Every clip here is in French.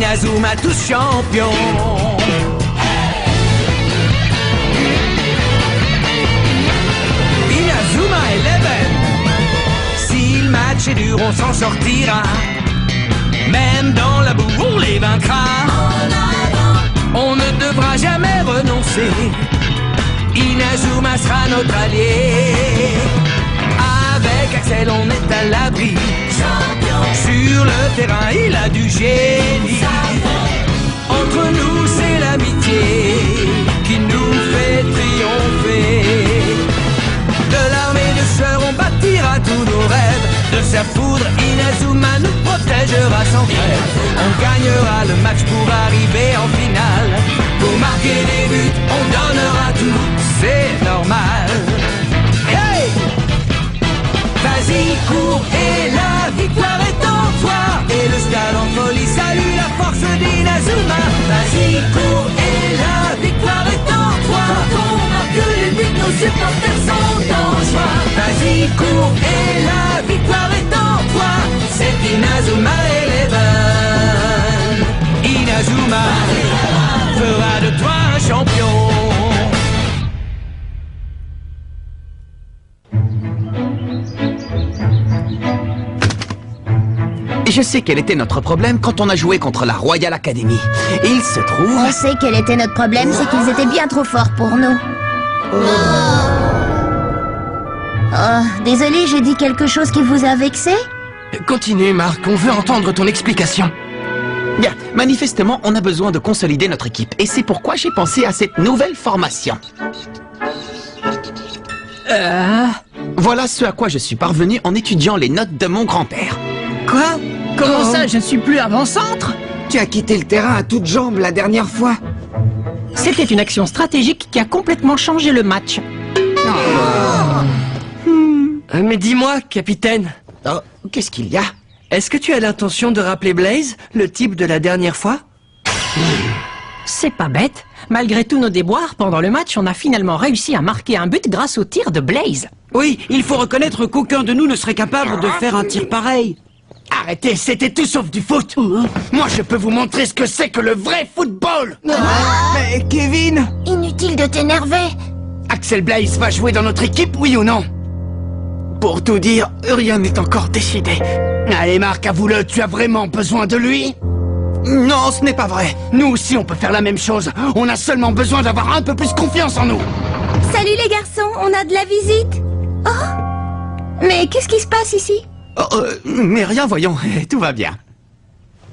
Inazuma tous champions. Inazuma Eleven. Si le match est dur, on s'en sortira. Même dans la boue, on les vaincra. On ne devra jamais renoncer. Inazuma sera notre allié. Avec Axel, on est à l'abri. Sur le terrain, il a du génie. Entre nous, c'est l'amitié qui nous fait triompher. De l'armée de sœurs, on bâtira tous nos rêves. De sa foudre, Inazuma nous protégera sans trêve. On gagnera le match pour arriver en finale. Pour marquer des buts, on donnera tout, c'est normal. Hey! Vas-y, cours et la victoire est en toi. Et le stade en folie salue la force d'Inazuma. Vas-y, cours et la victoire est en toi. Quand on marque les buts, nos supporters sont en joie. Vas-y, cours et la victoire est en toi. C'est Inazuma Eleven. Inazuma fera de toi un champion. Je sais quel était notre problème quand on a joué contre la Royal Academy. Il se trouve... On sait quel était notre problème, c'est qu'ils étaient bien trop forts pour nous. Oh, désolé, j'ai dit quelque chose qui vous a vexé? Continue, Marc, on veut entendre ton explication. Bien, manifestement, on a besoin de consolider notre équipe. Et c'est pourquoi j'ai pensé à cette nouvelle formation. Voilà ce à quoi je suis parvenu en étudiant les notes de mon grand-père. Quoi? Comment ça, je suis plus avant-centre? Tu as quitté le terrain à toutes jambes la dernière fois. C'était une action stratégique qui a complètement changé le match. Mais dis-moi, capitaine, Oh, qu'est-ce qu'il y a? est-ce que tu as l'intention de rappeler Blaze, le type de la dernière fois? C'est pas bête. Malgré tous nos déboires, pendant le match, on a finalement réussi à marquer un but grâce au tir de Blaze. Oui, il faut reconnaître qu'aucun de nous ne serait capable de faire un tir pareil. Arrêtez, c'était tout sauf du foot. Moi, je peux vous montrer ce que c'est que le vrai football. Mais Kevin! Inutile de t'énerver. Axel Blaze va jouer dans notre équipe, oui ou non? Pour tout dire, rien n'est encore décidé. Allez, Marc, avoue-le, tu as vraiment besoin de lui? Non, ce n'est pas vrai. Nous aussi, on peut faire la même chose. On a seulement besoin d'avoir un peu plus confiance en nous. Salut les garçons, on a de la visite. Oh! Mais qu'est-ce qui se passe ici? Mais rien, voyons, tout va bien.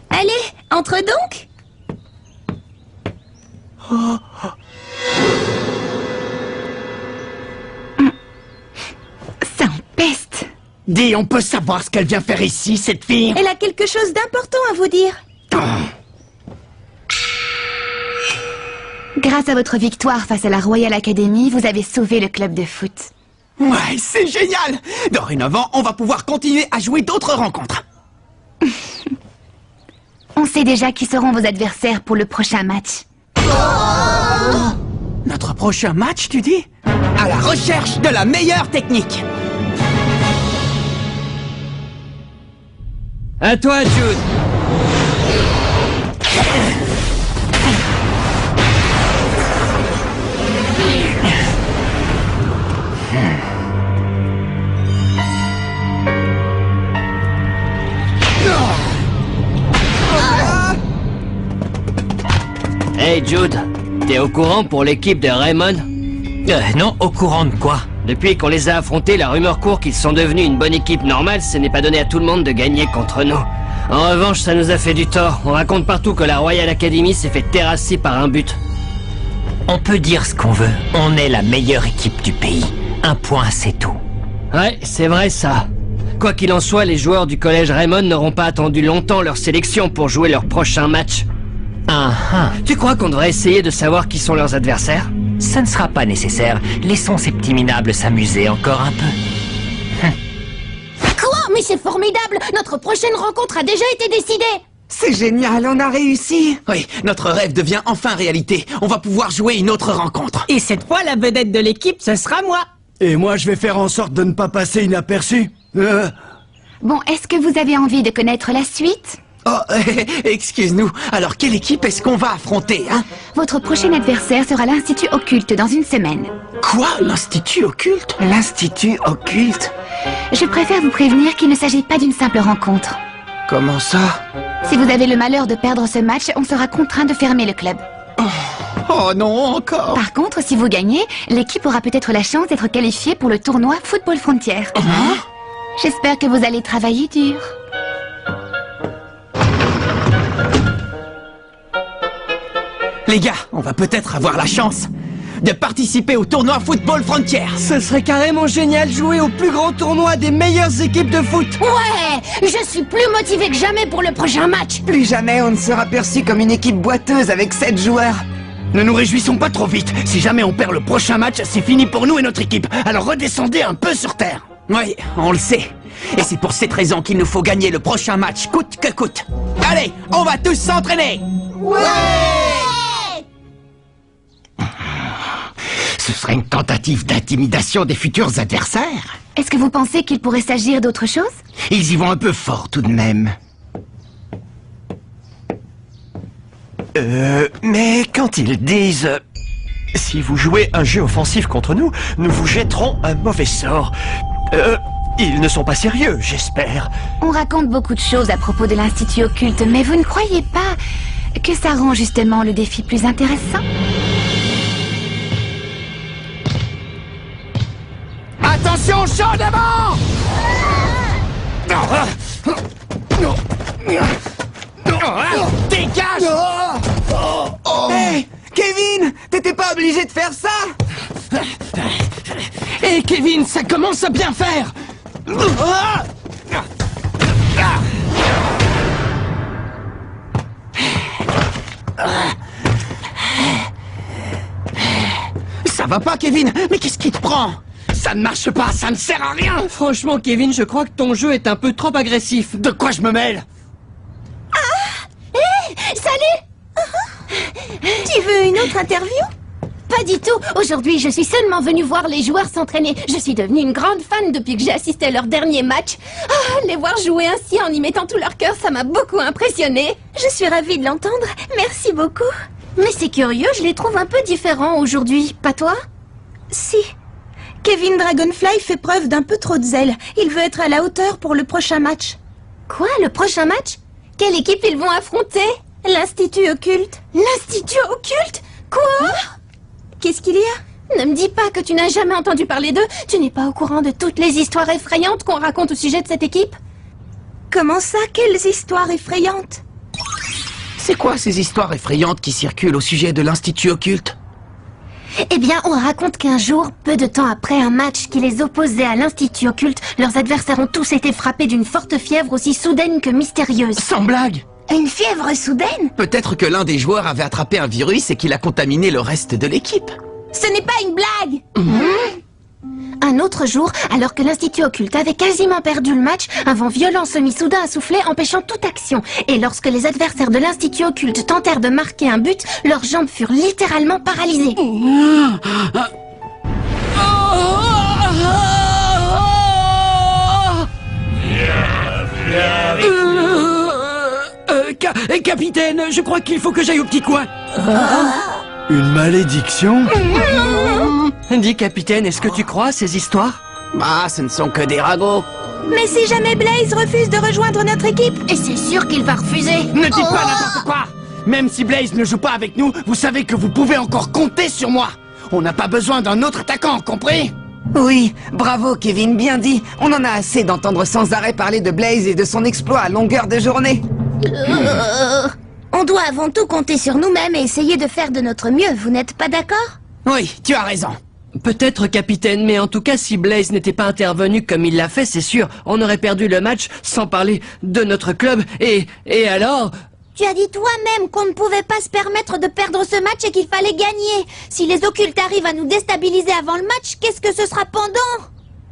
Allez, entre donc. Ça empeste. Dis, on peut savoir ce qu'elle vient faire ici, cette fille? Elle a quelque chose d'important à vous dire. Grâce à votre victoire face à la Royal Academy, vous avez sauvé le club de foot. Ouais, c'est génial! Dorénavant, on va pouvoir continuer à jouer d'autres rencontres. On sait déjà qui seront vos adversaires pour le prochain match. Notre prochain match, tu dis? À la recherche de la meilleure technique. À toi, Jude. Hey Jude, t'es au courant pour l'équipe de Raymond? Non, au courant de quoi? Depuis qu'on les a affrontés, la rumeur court qu'ils sont devenus une bonne équipe normale, ce n'est pas donné à tout le monde de gagner contre nous. En revanche, ça nous a fait du tort. On raconte partout que la Royal Academy s'est fait terrasser par un but. On peut dire ce qu'on veut. On est la meilleure équipe du pays. Un point, c'est tout. Ouais, c'est vrai ça. Quoi qu'il en soit, les joueurs du collège Raymond n'auront pas attendu longtemps leur sélection pour jouer leur prochain match. Tu crois qu'on devrait essayer de savoir qui sont leurs adversaires? Ça ne sera pas nécessaire. Laissons ces petits minables s'amuser encore un peu. Quoi? Mais c'est formidable! Notre prochaine rencontre a déjà été décidée! C'est génial, on a réussi. Oui, notre rêve devient enfin réalité. On va pouvoir jouer une autre rencontre. Et cette fois, la vedette de l'équipe, ce sera moi. Et moi, je vais faire en sorte de ne pas passer inaperçu. Bon, est-ce que vous avez envie de connaître la suite? Oh, excuse-nous. Alors, quelle équipe est-ce qu'on va affronter, hein? Votre prochain adversaire sera l'Institut Occulte dans une semaine. Quoi? L'Institut Occulte? L'Institut Occulte? Je préfère vous prévenir qu'il ne s'agit pas d'une simple rencontre. Comment ça? Si vous avez le malheur de perdre ce match, on sera contraint de fermer le club. Oh non, encore? Par contre, si vous gagnez, l'équipe aura peut-être la chance d'être qualifiée pour le tournoi Football Frontier. J'espère que vous allez travailler dur. Les gars, on va peut-être avoir la chance de participer au tournoi Football Frontier. Ce serait carrément génial de jouer au plus grand tournoi des meilleures équipes de foot. Ouais, je suis plus motivée que jamais pour le prochain match. Plus jamais on ne sera perçu comme une équipe boiteuse avec 7 joueurs. Ne nous réjouissons pas trop vite. Si jamais on perd le prochain match, c'est fini pour nous et notre équipe. Alors redescendez un peu sur terre. Oui, on le sait. Et c'est pour cette raison qu'il nous faut gagner le prochain match, coûte que coûte. Allez, on va tous s'entraîner. Ce serait une tentative d'intimidation des futurs adversaires. Est-ce que vous pensez qu'il pourrait s'agir d'autre chose? Ils y vont un peu fort tout de même. Mais quand ils disent... si vous jouez un jeu offensif contre nous, nous vous jetterons un mauvais sort. Ils ne sont pas sérieux, j'espère. On raconte beaucoup de choses à propos de l'Institut Occulte, mais vous ne croyez pas que ça rend justement le défi plus intéressant? Attention, chaud devant! Dégage! Hey, Kevin, t'étais pas obligé de faire ça? Hé Kevin, ça commence à bien faire. Ça va pas Kevin, mais qu'est-ce qui te prend? Ça ne marche pas, ça ne sert à rien! Franchement, Kevin, je crois que ton jeu est un peu trop agressif. De quoi je me mêle? Salut. Tu veux une autre interview? Pas du tout. Aujourd'hui, je suis seulement venue voir les joueurs s'entraîner. Je suis devenue une grande fan depuis que j'ai assisté à leur dernier match. Ah, les voir jouer ainsi en y mettant tout leur cœur, ça m'a beaucoup impressionnée. Je suis ravie de l'entendre. Merci beaucoup. Mais c'est curieux, je les trouve un peu différents aujourd'hui. Pas toi? Si. Kevin Dragonfly fait preuve d'un peu trop de zèle. Il veut être à la hauteur pour le prochain match. Quoi, le prochain match? Quelle équipe ils vont affronter? L'Institut Occulte. L'Institut Occulte? Quoi? Qu'est-ce qu'il y a? Ne me dis pas que tu n'as jamais entendu parler d'eux. Tu n'es pas au courant de toutes les histoires effrayantes qu'on raconte au sujet de cette équipe? Comment ça? Quelles histoires effrayantes? C'est quoi ces histoires effrayantes qui circulent au sujet de l'Institut Occulte? Eh bien, on raconte qu'un jour, peu de temps après un match qui les opposait à l'Institut Occulte, leurs adversaires ont tous été frappés d'une forte fièvre aussi soudaine que mystérieuse. Sans blague! Une fièvre soudaine? Peut-être que l'un des joueurs avait attrapé un virus et qu'il a contaminé le reste de l'équipe. Ce n'est pas une blague! Un autre jour, alors que l'Institut Occulte avait quasiment perdu le match, un vent violent se mit soudain à souffler, empêchant toute action. Et lorsque les adversaires de l'Institut Occulte tentèrent de marquer un but, leurs jambes furent littéralement paralysées. Capitaine, je crois qu'il faut que j'aille au petit coin. Une malédiction? Dis, capitaine, est-ce que tu crois à ces histoires? Bah, ce ne sont que des ragots. Mais si jamais Blaze refuse de rejoindre notre équipe? Et c'est sûr qu'il va refuser. Ne dites pas n'importe quoi! Même si Blaze ne joue pas avec nous, vous savez que vous pouvez encore compter sur moi. On n'a pas besoin d'un autre attaquant, compris? Oui, bravo Kevin, bien dit. On en a assez d'entendre sans arrêt parler de Blaze et de son exploit à longueur de journée. On doit avant tout compter sur nous-mêmes et essayer de faire de notre mieux, vous n'êtes pas d'accord? Oui, tu as raison. Peut-être, capitaine, mais en tout cas, si Blaze n'était pas intervenu comme il l'a fait, c'est sûr, on aurait perdu le match, sans parler de notre club, et alors... Tu as dit toi-même qu'on ne pouvait pas se permettre de perdre ce match et qu'il fallait gagner. Si les occultes arrivent à nous déstabiliser avant le match, qu'est-ce que ce sera pendant?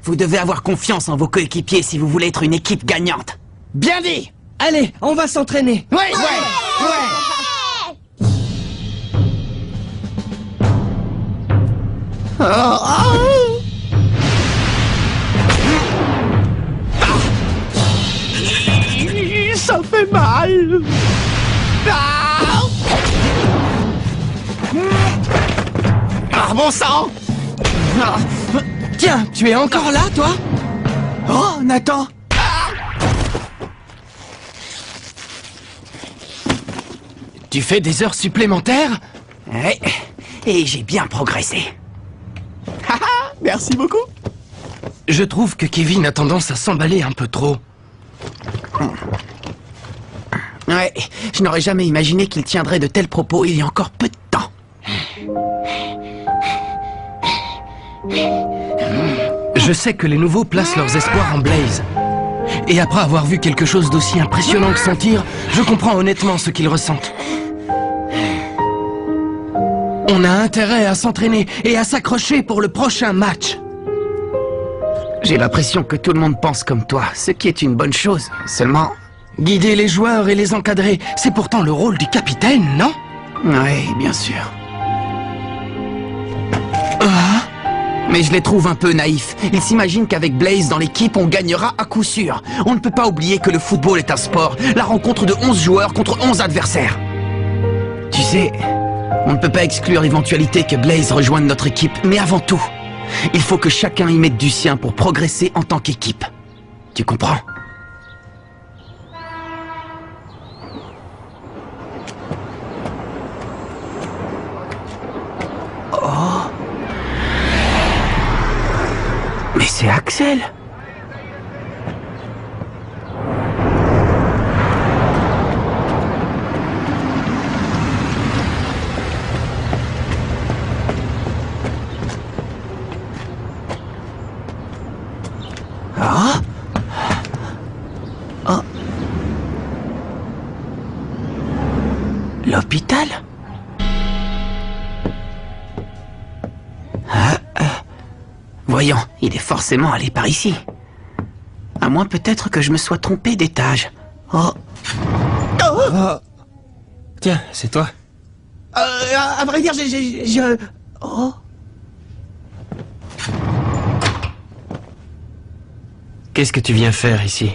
Vous devez avoir confiance en vos coéquipiers si vous voulez être une équipe gagnante. Bien dit! Allez, on va s'entraîner. Ouais. Ça fait mal. par bon sang! Ah. Tiens, tu es encore là, toi? Oh, Nathan! Tu fais des heures supplémentaires? Ouais, et j'ai bien progressé. Merci beaucoup. Je trouve que Kevin a tendance à s'emballer un peu trop. Ouais, je n'aurais jamais imaginé qu'il tiendrait de tels propos il y a encore peu de temps. Je sais que les nouveaux placent leurs espoirs en Blaze. Et après avoir vu quelque chose d'aussi impressionnant que son tir, je comprends honnêtement ce qu'ils ressentent. On a intérêt à s'entraîner et à s'accrocher pour le prochain match. J'ai l'impression que tout le monde pense comme toi, ce qui est une bonne chose. Seulement... Guider les joueurs et les encadrer, c'est pourtant le rôle du capitaine, non? Oui, bien sûr. Mais je les trouve un peu naïfs. Ils s'imaginent qu'avec Blaze dans l'équipe, on gagnera à coup sûr. On ne peut pas oublier que le football est un sport. La rencontre de 11 joueurs contre 11 adversaires. Tu sais, on ne peut pas exclure l'éventualité que Blaze rejoigne notre équipe. Mais avant tout, il faut que chacun y mette du sien pour progresser en tant qu'équipe. Tu comprends? Mais c'est Axel! Ah? Oh. L'hôpital? Voyons, il est forcément allé par ici. À moins peut-être que je me sois trompé d'étage. Oh. Oh. Tiens, c'est toi. À vrai dire, Oh. Qu'est-ce que tu viens faire ici?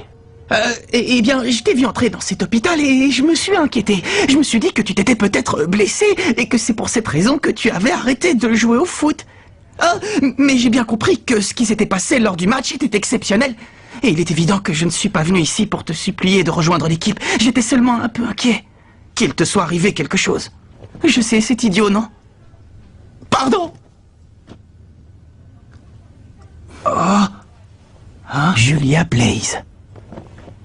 Eh bien, je t'ai vu entrer dans cet hôpital et je me suis inquiété. Je me suis dit que tu t'étais peut-être blessé et que c'est pour cette raison que tu avais arrêté de jouer au foot. Mais j'ai bien compris que ce qui s'était passé lors du match était exceptionnel. Et il est évident que je ne suis pas venu ici pour te supplier de rejoindre l'équipe. J'étais seulement un peu inquiet. Qu'il te soit arrivé quelque chose. Je sais, c'est idiot, non? Pardon! Oh! Hein? Julia Blaze.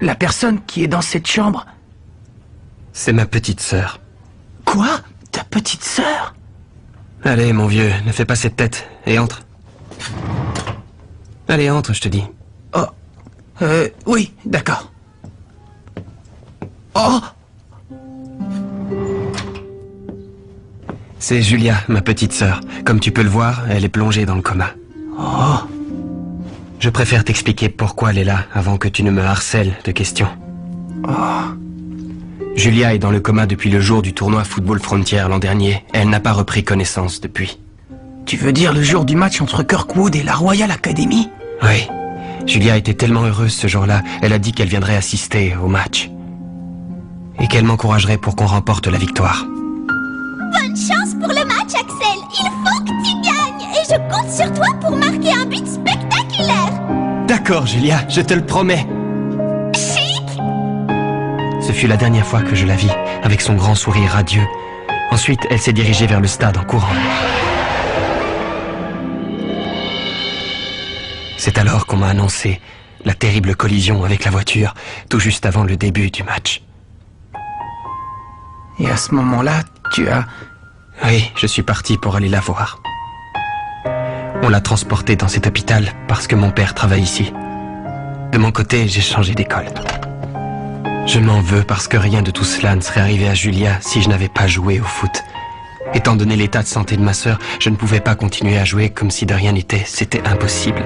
La personne qui est dans cette chambre... C'est ma petite sœur. Quoi? Ta petite sœur? Allez, mon vieux, ne fais pas cette tête, et entre. Allez, entre, je te dis. Oh, oui, d'accord. Oh! C'est Julia, ma petite sœur. Comme tu peux le voir, elle est plongée dans le coma. Oh! Je préfère t'expliquer pourquoi elle est là, avant que tu ne me harcèles de questions. Oh! Julia est dans le coma depuis le jour du tournoi Football Frontier l'an dernier. Elle n'a pas repris connaissance depuis. Tu veux dire le jour du match entre Kirkwood et la Royal Academy? Oui. Julia était tellement heureuse ce jour-là, elle a dit qu'elle viendrait assister au match. Et qu'elle m'encouragerait pour qu'on remporte la victoire. Bonne chance pour le match, Axel. Il faut que tu gagnes. Et je compte sur toi pour marquer un but spectaculaire. D'accord, Julia, je te le promets. Ce fut la dernière fois que je la vis, avec son grand sourire radieux. Ensuite, elle s'est dirigée vers le stade en courant. C'est alors qu'on m'a annoncé la terrible collision avec la voiture, tout juste avant le début du match. Et à ce moment-là, tu as... Oui, je suis parti pour aller la voir. On l'a transportée dans cet hôpital parce que mon père travaille ici. De mon côté, j'ai changé d'école. Je m'en veux parce que rien de tout cela ne serait arrivé à Julia si je n'avais pas joué au foot. Étant donné l'état de santé de ma sœur, je ne pouvais pas continuer à jouer comme si de rien n'était. C'était impossible.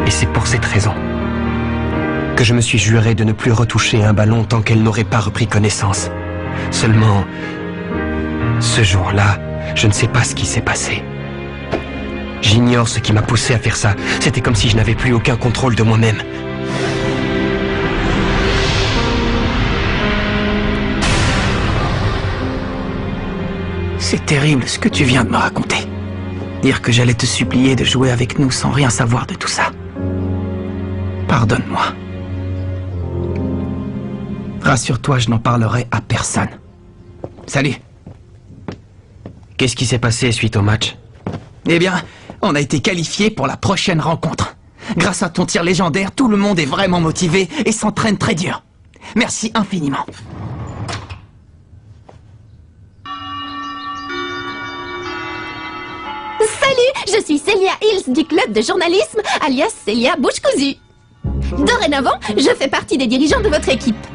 Et c'est pour cette raison que je me suis juré de ne plus retoucher un ballon tant qu'elle n'aurait pas repris connaissance. Seulement, ce jour-là, je ne sais pas ce qui s'est passé. J'ignore ce qui m'a poussé à faire ça. C'était comme si je n'avais plus aucun contrôle de moi-même. C'est terrible ce que tu viens de me raconter. Dire que j'allais te supplier de jouer avec nous sans rien savoir de tout ça. Pardonne-moi. Rassure-toi, je n'en parlerai à personne. Salut. Qu'est-ce qui s'est passé suite au match? Eh bien, on a été qualifiés pour la prochaine rencontre. Grâce à ton tir légendaire, tout le monde est vraiment motivé et s'entraîne très dur. Merci infiniment. Salut, je suis Célia Hills du club de journalisme, alias Célia Bouche Cousue. Dorénavant, je fais partie des dirigeants de votre équipe.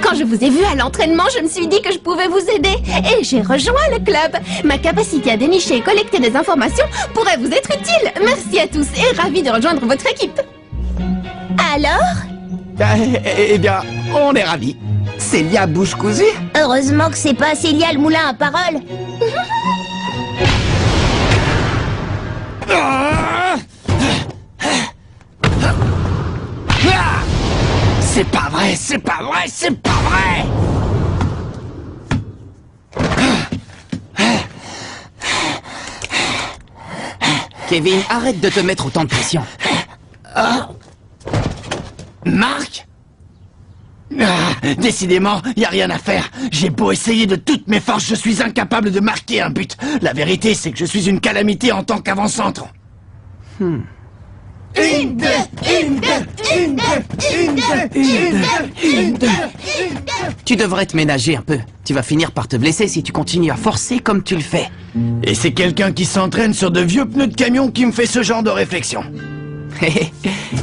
Quand je vous ai vu à l'entraînement, je me suis dit que je pouvais vous aider et j'ai rejoint le club. Ma capacité à dénicher et collecter des informations pourrait vous être utile. Merci à tous et ravi de rejoindre votre équipe. Alors? Eh bien, on est ravis. Célia Bouche Cousue? Heureusement que c'est pas Célia le moulin à parole. C'est pas vrai, c'est pas vrai, c'est pas vrai! Kevin, arrête de te mettre autant de pression. Marc? Décidément, y a rien à faire. J'ai beau essayer de toutes mes forces, je suis incapable de marquer un but. La vérité, c'est que je suis une calamité en tant qu'avant-centre. Tu devrais te ménager un peu. Tu vas finir par te blesser si tu continues à forcer comme tu le fais. Et c'est quelqu'un qui s'entraîne sur de vieux pneus de camion qui me fait ce genre de réflexion.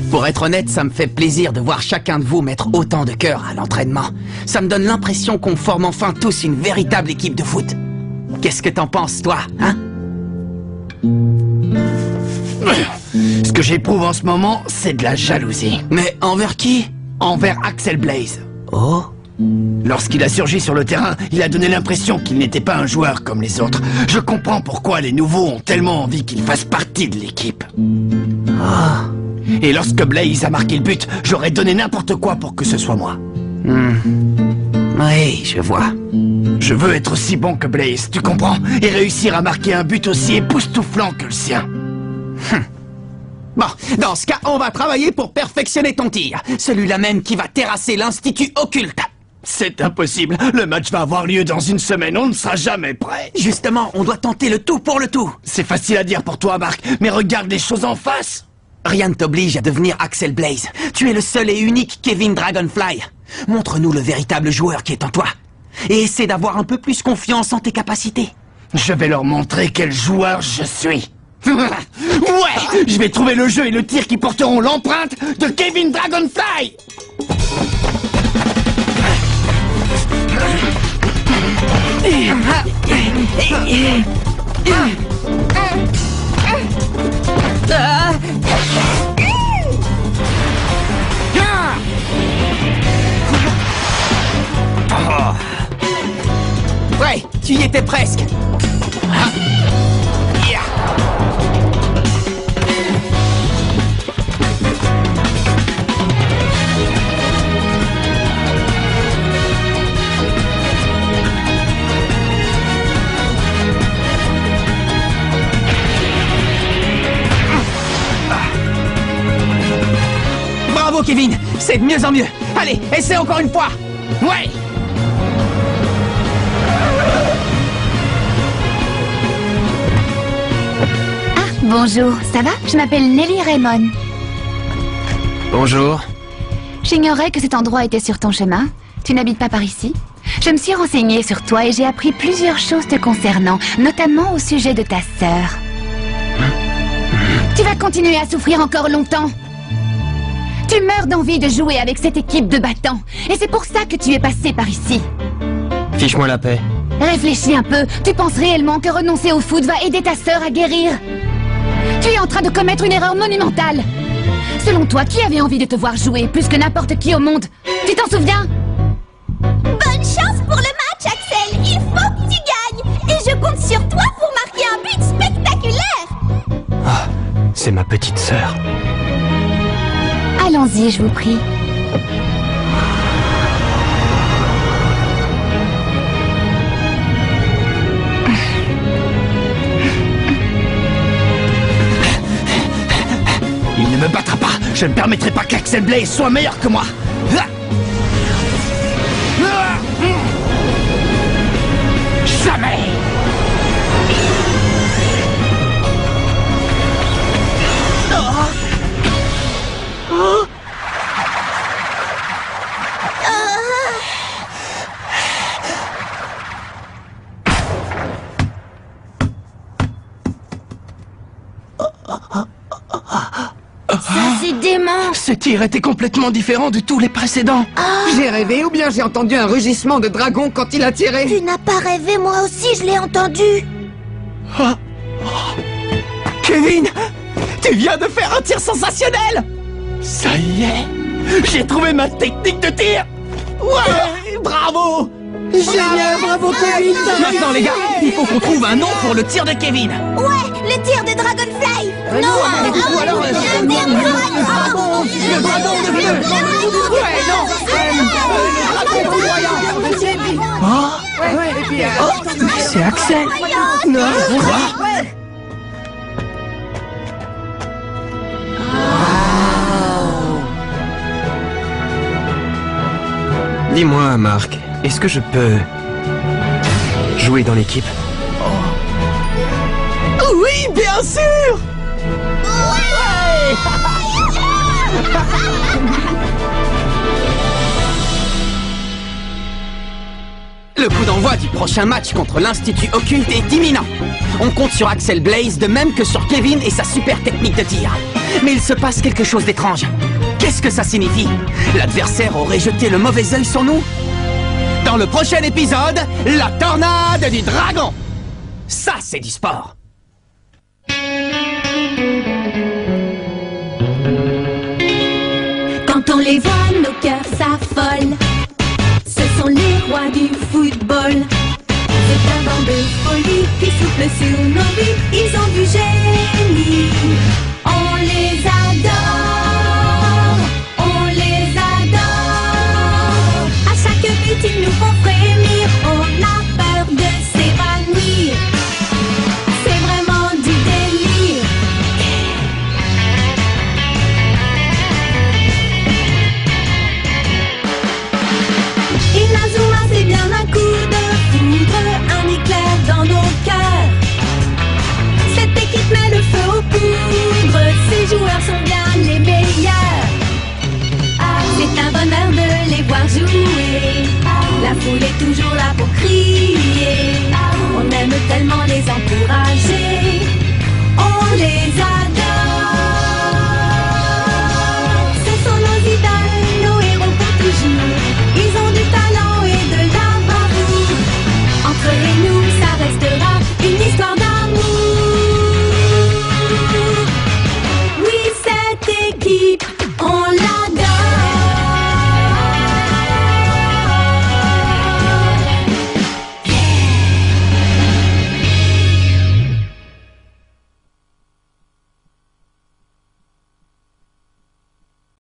Pour être honnête, ça me fait plaisir de voir chacun de vous mettre autant de cœur à l'entraînement. Ça me donne l'impression qu'on forme enfin tous une véritable équipe de foot. Qu'est-ce que t'en penses, toi, hein? Ce que j'éprouve en ce moment, c'est de la jalousie. Mais envers qui? Envers Axel Blaze. Oh? Lorsqu'il a surgi sur le terrain, il a donné l'impression qu'il n'était pas un joueur comme les autres. Je comprends pourquoi les nouveaux ont tellement envie qu'il fasse partie de l'équipe. Et lorsque Blaze a marqué le but, j'aurais donné n'importe quoi pour que ce soit moi. Oui, je vois. Je veux être aussi bon que Blaze, tu comprends? Et réussir à marquer un but aussi époustouflant que le sien. Bon, dans ce cas, on va travailler pour perfectionner ton tir. Celui-là même qui va terrasser l'Institut Occulte. C'est impossible. Le match va avoir lieu dans une semaine. On ne sera jamais prêt. Justement, on doit tenter le tout pour le tout. C'est facile à dire pour toi, Marc, mais regarde les choses en face. Rien ne t'oblige à devenir Axel Blaze. Tu es le seul et unique Kevin Dragonfly. Montre-nous le véritable joueur qui est en toi. Et essaie d'avoir un peu plus confiance en tes capacités. Je vais leur montrer quel joueur je suis. Ouais, je vais trouver le jeu et le tir qui porteront l'empreinte de Kevin Dragonfly. Ouais, tu y étais presque. Bravo Kevin, c'est de mieux en mieux. Allez, essaie encore une fois. Ouais. Bonjour, ça va? Je m'appelle Nelly Raymond. Bonjour. J'ignorais que cet endroit était sur ton chemin. Tu n'habites pas par ici? Je me suis renseignée sur toi et j'ai appris plusieurs choses te concernant, notamment au sujet de ta sœur. Tu vas continuer à souffrir encore longtemps. Tu meurs d'envie de jouer avec cette équipe de battants. Et c'est pour ça que tu es passé par ici. Fiche-moi la paix. Réfléchis un peu. Tu penses réellement que renoncer au foot va aider ta sœur à guérir? Tu es en train de commettre une erreur monumentale. Selon toi, qui avait envie de te voir jouer plus que n'importe qui au monde? Tu t'en souviens? Bonne chance pour le match, Axel. Il faut que tu gagnes. Et je compte sur toi pour marquer un but spectaculaire. Ah, c'est ma petite sœur. Allons-y, je vous prie. Il ne me battra pas. Je ne permettrai pas qu'Axel Blaze soit meilleur que moi. Jamais. Ça, c'est dément. Ce tir était complètement différent de tous les précédents. J'ai rêvé ou bien j'ai entendu un rugissement de dragon quand il a tiré? Tu n'as pas rêvé, moi aussi je l'ai entendu. Kevin, tu viens de faire un tir sensationnel. Ça y est, j'ai trouvé ma technique de tir. Ouais, bravo. Génial, bravo Kevin. Maintenant les gars, il faut qu'on trouve un nom pour le tir de Kevin. Ouais, le tir de Dragonfly. Non, ou alors le tir de dragon. Le dragon de bleu. Ouais, non, le dragon foudroyant. C'est Axel. Non, quoi? Dis-moi, Marc, est-ce que je peux jouer dans l'équipe? Oui, bien sûr. Le coup d'envoi du prochain match contre l'Institut Occulte est imminent. On compte sur Axel Blaze de même que sur Kevin et sa super technique de tir. Mais il se passe quelque chose d'étrange. Qu'est-ce que ça signifie? L'adversaire aurait jeté le mauvais œil sur nous? Dans le prochain épisode, la tornade du dragon. Ça, c'est du sport. Quand on les voit, nos cœurs s'affolent. Ce sont les rois du football. C'est un vent de folie qui souffle sur nos vies. Ils ont du génie. On les adore. On les adore. À chaque but, ils nous font frémir. On a peur de s'évanouir. C'est vraiment du délire. Inazuma, c'est bien un coup de foudre, un éclair dans nos cœurs. Cette équipe met le feu aux poudres, ces joueurs sont bien les meilleurs. C'est un bonheur de les voir jouer, la foule est toujours là pour crier. On aime tellement les encourager.